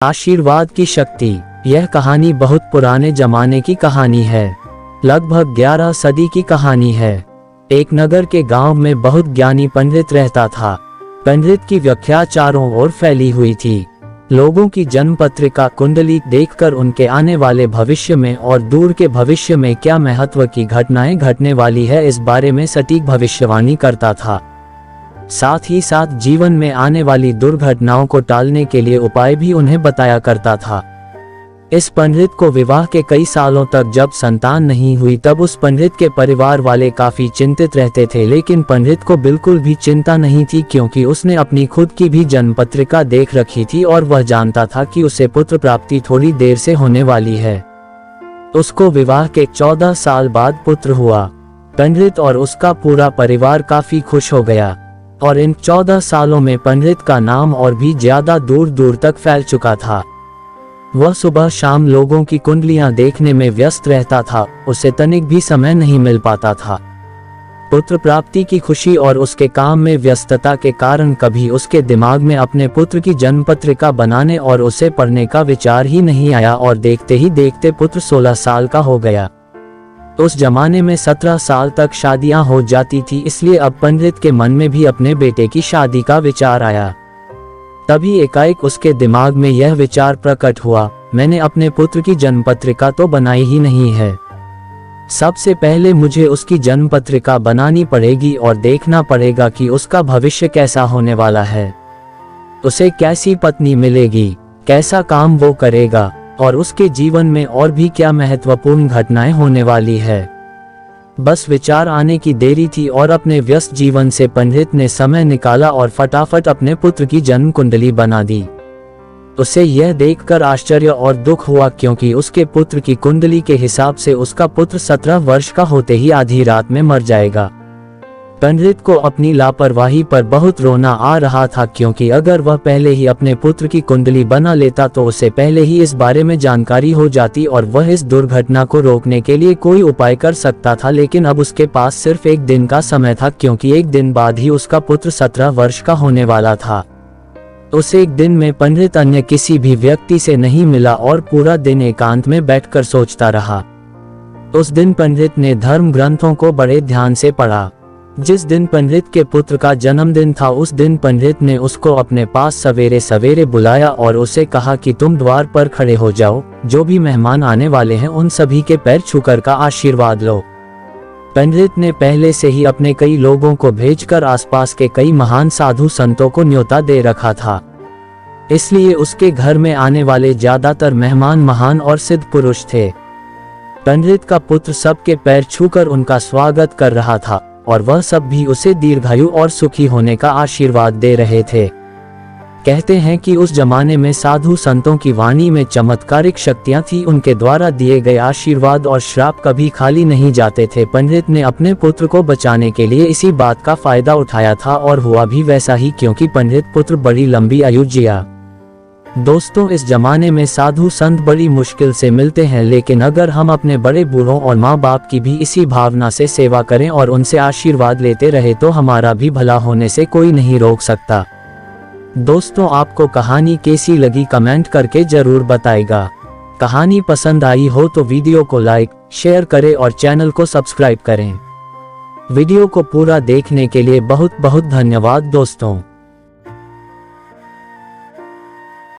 आशीर्वाद की शक्ति। यह कहानी बहुत पुराने जमाने की कहानी है, लगभग 11 सदी की कहानी है। एक नगर के गांव में बहुत ज्ञानी पंडित रहता था। पंडित की व्याख्या चारों ओर फैली हुई थी। लोगों की जन्म पत्रिका कुंडली देखकर उनके आने वाले भविष्य में और दूर के भविष्य में क्या महत्व की घटनाएं घटने वाली है इस बारे में सटीक भविष्यवाणी करता था। साथ ही साथ जीवन में आने वाली दुर्घटनाओं को टालने के लिए उपाय भी उन्हें बताया करता था। इस पंडित को विवाह के कई सालों तक जब संतान नहीं हुई तब उस पंडित के परिवार वाले काफी चिंतित रहते थे, लेकिन पंडित को बिल्कुल भी चिंता नहीं थी क्योंकि उसने अपनी खुद की भी जन्म पत्रिका देख रखी थी और वह जानता था कि उसे पुत्र प्राप्ति थोड़ी देर से होने वाली है। उसको विवाह के 14 साल बाद पुत्र हुआ। पंडित और उसका पूरा परिवार काफी खुश हो गया और इन 14 सालों में पंडित का नाम और भी ज्यादा दूर दूर तक फैल चुका था। वह सुबह शाम लोगों की कुंडलियां देखने में व्यस्त रहता था, उसे तनिक भी समय नहीं मिल पाता था। पुत्र प्राप्ति की खुशी और उसके काम में व्यस्तता के कारण कभी उसके दिमाग में अपने पुत्र की जन्म पत्रिका बनाने और उसे पढ़ने का विचार ही नहीं आया और देखते ही देखते पुत्र 16 साल का हो गया। उस जमाने में 17 साल तक शादियां हो जाती थी, इसलिए अब पंडित के मन में भी अपने बेटे की शादी का विचार आया। तभी एकाएक उसके दिमाग में यह विचार प्रकट हुआ, मैंने अपने पुत्र की जन्म पत्रिका तो बनाई ही नहीं है। सबसे पहले मुझे उसकी जन्म पत्रिका बनानी पड़ेगी और देखना पड़ेगा कि उसका भविष्य कैसा होने वाला है, उसे कैसी पत्नी मिलेगी, कैसा काम वो करेगा और उसके जीवन में और भी क्या महत्वपूर्ण घटनाएं होने वाली है। बस विचार आने की देरी थी और अपने व्यस्त जीवन से पंडित ने समय निकाला और फटाफट अपने पुत्र की जन्म कुंडली बना दी। उसे यह देखकर आश्चर्य और दुख हुआ क्योंकि उसके पुत्र की कुंडली के हिसाब से उसका पुत्र 17 वर्ष का होते ही आधी रात में मर जाएगा। पंडित को अपनी लापरवाही पर बहुत रोना आ रहा था क्योंकि अगर वह पहले ही अपने पुत्र की कुंडली बना लेता तो उसे पहले ही इस बारे में जानकारी हो जाती और वह इस दुर्घटना को रोकने के लिए कोई उपाय कर सकता था। लेकिन अब उसके पास सिर्फ एक दिन का समय था क्योंकि एक दिन बाद ही उसका पुत्र 17 वर्ष का होने वाला था। उस एक दिन में पंडित अन्य किसी भी व्यक्ति से नहीं मिला और पूरा दिन एकांत में बैठकर सोचता रहा। उस दिन पंडित ने धर्म ग्रंथों को बड़े ध्यान से पढ़ा। जिस दिन पंडित के पुत्र का जन्मदिन था उस दिन पंडित ने उसको अपने पास सवेरे सवेरे बुलाया और उसे कहा कि तुम द्वार पर खड़े हो जाओ, जो भी मेहमान आने वाले हैं उन सभी के पैर छूकर का आशीर्वाद लो। पंडित ने पहले से ही अपने कई लोगों को भेजकर आसपास के कई महान साधु संतों को न्योता दे रखा था, इसलिए उसके घर में आने वाले ज्यादातर मेहमान महान और सिद्ध पुरुष थे। पंडित का पुत्र सबके पैर छूकर उनका स्वागत कर रहा था और वह सब भी उसे दीर्घायु और सुखी होने का आशीर्वाद दे रहे थे। कहते हैं कि उस जमाने में साधु संतों की वाणी में चमत्कारिक शक्तियां थी, उनके द्वारा दिए गए आशीर्वाद और श्राप कभी खाली नहीं जाते थे। पंडित ने अपने पुत्र को बचाने के लिए इसी बात का फायदा उठाया था और हुआ भी वैसा ही क्योंकि पंडित पुत्र बड़ी लंबी आयु जिया। दोस्तों, इस जमाने में साधु संत बड़ी मुश्किल से मिलते हैं, लेकिन अगर हम अपने बड़े बूढ़ों और माँ बाप की भी इसी भावना से सेवा करें और उनसे आशीर्वाद लेते रहे तो हमारा भी भला होने से कोई नहीं रोक सकता। दोस्तों, आपको कहानी कैसी लगी कमेंट करके जरूर बताइएगा। कहानी पसंद आई हो तो वीडियो को लाइक शेयर करें और चैनल को सब्सक्राइब करें। वीडियो को पूरा देखने के लिए बहुत बहुत धन्यवाद दोस्तों।